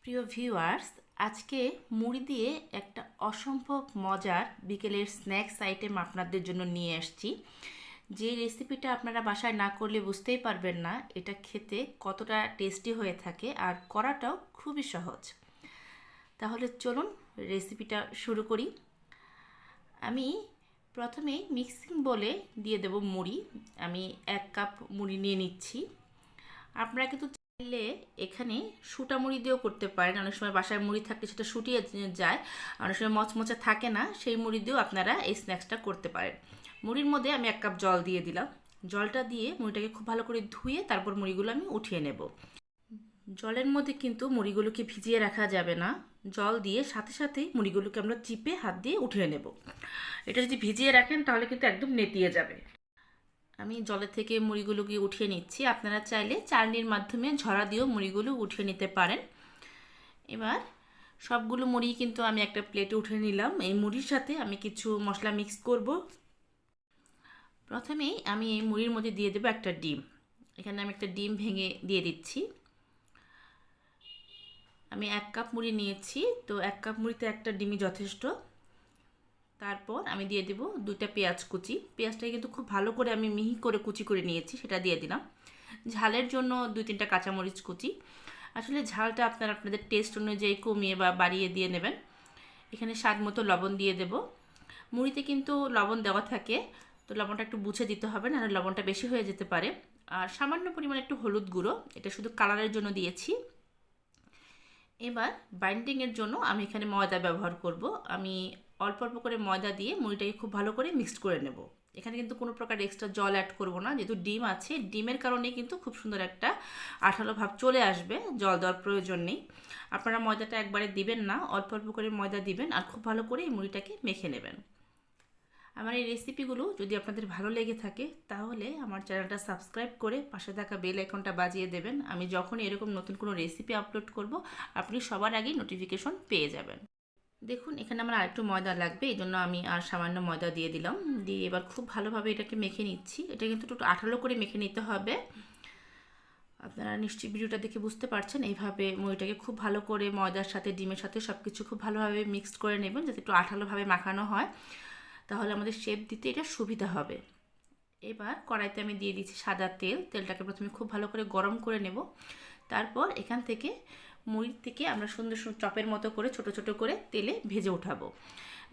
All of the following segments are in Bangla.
প্রিয় ভিউয়ার্স, আজকে মুড়ি দিয়ে একটা অসম্ভব মজার বিকেলের স্ন্যাক্স আইটেম আপনাদের জন্য নিয়ে আসছি। যে রেসিপিটা আপনারা বাসায় না করলে বুঝতেই পারবেন না এটা খেতে কতটা টেস্টি হয়ে থাকে, আর করাটাও খুবই সহজ। তাহলে চলুন রেসিপিটা শুরু করি। আমি প্রথমেই মিক্সিং বলে দিয়ে দেব মুড়ি। আমি 1 কাপ মুড়ি নিয়ে নিচ্ছি। আপনারা কিন্তু চাইলে এখানে শুটা মুড়ি দিয়েও করতে পারেন। অনেক সময় বাসায় মুড়ি থাকলে সেটা শুটিয়ে যায়, অনেক সময় মচমচে থাকে না, সেই মুড়ি দিয়েও আপনারা এই স্ন্যাক্সটা করতে পারেন। মুড়ির মধ্যে আমি 1 কাপ জল দিয়ে দিলাম। জলটা দিয়ে মুড়িটাকে খুব ভালো করে ধুয়ে তারপর মুড়িগুলো আমি উঠিয়ে নেব। জলের মধ্যে কিন্তু মুড়িগুলোকে ভিজিয়ে রাখা যাবে না। জল দিয়ে সাথে সাথেই মুড়িগুলোকে আমরা চিপে হাত দিয়ে উঠিয়ে নেব। এটা যদি ভিজিয়ে রাখেন তাহলে কিন্তু একদম নেতিয়ে যাবে। আমি জলের থেকে মুড়িগুলোকে উঠিয়ে নিচ্ছি। আপনারা চাইলে চালনির মাধ্যমে ঝরা দিয়েও মুড়িগুলো উঠিয়ে নিতে পারেন। এবার সবগুলো মুড়ি কিন্তু আমি একটা প্লেটে উঠিয়ে নিলাম। এই মুড়ির সাথে আমি কিছু মশলা মিক্স করব। প্রথমেই আমি এই মুড়ির মধ্যে দিয়ে দেবো একটা ডিম। এখানে আমি একটা ডিম ভেঙে দিয়ে দিচ্ছি। আমি 1 কাপ মুড়ি নিয়েছি, তো 1 কাপ মুড়িতে একটা ডিমই যথেষ্ট। তারপর আমি দিয়ে দেব 2টা পেঁয়াজ কুচি। পেঁয়াজটাকে কিন্তু খুব ভালো করে আমি মিহি করে কুচি করে নিয়েছি, সেটা দিয়ে দিলাম। ঝালের জন্য 2-3টা কাঁচামরিচ কুচি। আসলে ঝালটা আপনারা আপনাদের টেস্ট অনুযায়ী কমিয়ে বা বাড়িয়ে দিয়ে নেবেন। এখানে স্বাদ মতো লবণ দিয়ে দেব। মুড়িতে কিন্তু লবণ দেওয়া থাকে, তো লবণটা একটু বুঝে দিতে হবে, নাহলে লবণটা বেশি হয়ে যেতে পারে। আর সামান্য পরিমাণে একটু হলুদ গুঁড়ো, এটা শুধু কালারের জন্য দিয়েছি। এবার বাইন্ডিংয়ের জন্য আমি এখানে ময়দা ব্যবহার করব। আমি অল্প অল্প করে ময়দা দিয়ে মুড়িটাকে খুব ভালো করে মিক্সড করে নেব। এখানে কিন্তু কোনো প্রকার এক্সট্রা জল অ্যাড করব না, যেহেতু ডিম আছে। ডিমের কারণে কিন্তু খুব সুন্দর একটা আঠালো ভাব চলে আসবে, জল দেওয়ার প্রয়োজন নেই। আপনারা ময়দাটা একবারে দিবেন না, অল্প অল্প করে ময়দা দিবেন আর খুব ভালো করে এই মুড়িটাকে মেখে নেবেন। আমার এই রেসিপিগুলো যদি আপনাদের ভালো লেগে থাকে তাহলে আমার চ্যানেলটা সাবস্ক্রাইব করে পাশে থাকা বেল আইকনটা বাজিয়ে দেবেন। আমি যখন এরকম নতুন কোনো রেসিপি আপলোড করব আপনি সবার আগেই নোটিফিকেশন পেয়ে যাবেন। দেখুন এখানে আমার আরেকটু ময়দা লাগবে, এই জন্য আমি আর সামান্য ময়দা দিয়ে দিলাম। দিয়ে এবার খুব ভালোভাবে এটাকে মেখে নিচ্ছি। এটা কিন্তু একটু আঠালো করে মেখে নিতে হবে। আপনারা নিশ্চয়ই ভিডিওটা দেখে বুঝতে পারছেন। এইভাবে মুড়িটাকে খুব ভালো করে ময়দার সাথে ডিমের সাথে সব কিছু খুব ভালোভাবে মিক্সড করে নেবেন, যাতে একটু আঠালোভাবে মাখানো হয়, তাহলে আমাদের শেপ দিতে এটা সুবিধা হবে। এবার কড়াইতে আমি দিয়ে দিচ্ছি সাদা তেল। তেলটাকে প্রথমে খুব ভালো করে গরম করে নেব। তারপর এখান থেকে মুড়ির থেকে আমরা সুন্দর সুন্দর চপের মতো করে ছোট ছোট করে তেলে ভেজে উঠাবো।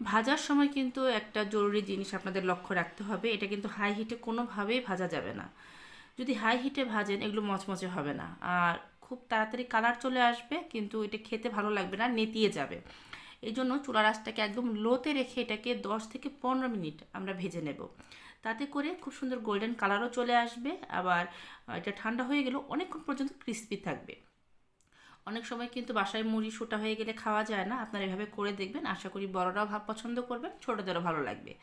ভাজার সময় কিন্তু একটা জরুরি জিনিস আপনাদের লক্ষ্য রাখতে হবে, এটা কিন্তু হাই হিটে কোনোভাবেই ভাজা যাবে না। যদি হাই হিটে ভাজেন এগুলো মচমচে হবে না, আর খুব তাড়াতাড়ি কালার চলে আসবে, কিন্তু এটা খেতে ভালো লাগবে না, নেতিয়ে যাবে। এই জন্য চুলার আঁচটাকে একদম লোতে রেখে এটাকে 10 থেকে 15 মিনিট আমরা ভেজে নেব। তাতে করে খুব সুন্দর গোল্ডেন কালারও চলে আসবে, আবার এটা ঠান্ডা হয়ে গেলেও অনেকক্ষণ পর্যন্ত ক্রিস্পি থাকবে। অনেক সময় কিন্তু বাসায় মুড়ি শুটা হয়ে গেলে খাওয়া যায় না। আপনারা এভাবে করে দেখবেন, আশা করি বড়রাও পছন্দ করবেন, ছোটদেরও ভালো লাগবে।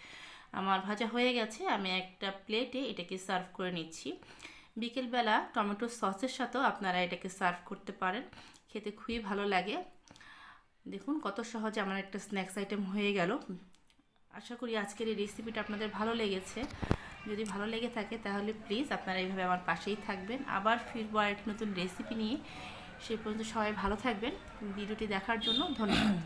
আমার ভাজা হয়ে গেছে, আমি একটা প্লেটে এটাকে সার্ভ করে নিচ্ছি। বিকেলবেলা টমেটো সসের সাথেও আপনারা এটাকে সার্ভ করতে পারেন, খেতে খুবই ভালো লাগে। দেখুন কত সহজে আমার একটা স্ন্যাক্স আইটেম হয়ে গেল। আশা করি আজকের এই রেসিপিটা আপনাদের ভালো লেগেছে। যদি ভালো লেগে থাকে তাহলে প্লিজ আপনারা এইভাবে আমার পাশেই থাকবেন। আবার ফিরবো আরেকটি নতুন রেসিপি নিয়ে। সে পর্যন্ত সবাই ভালো থাকবেন। ভিডিওটি দেখার জন্য ধন্যবাদ।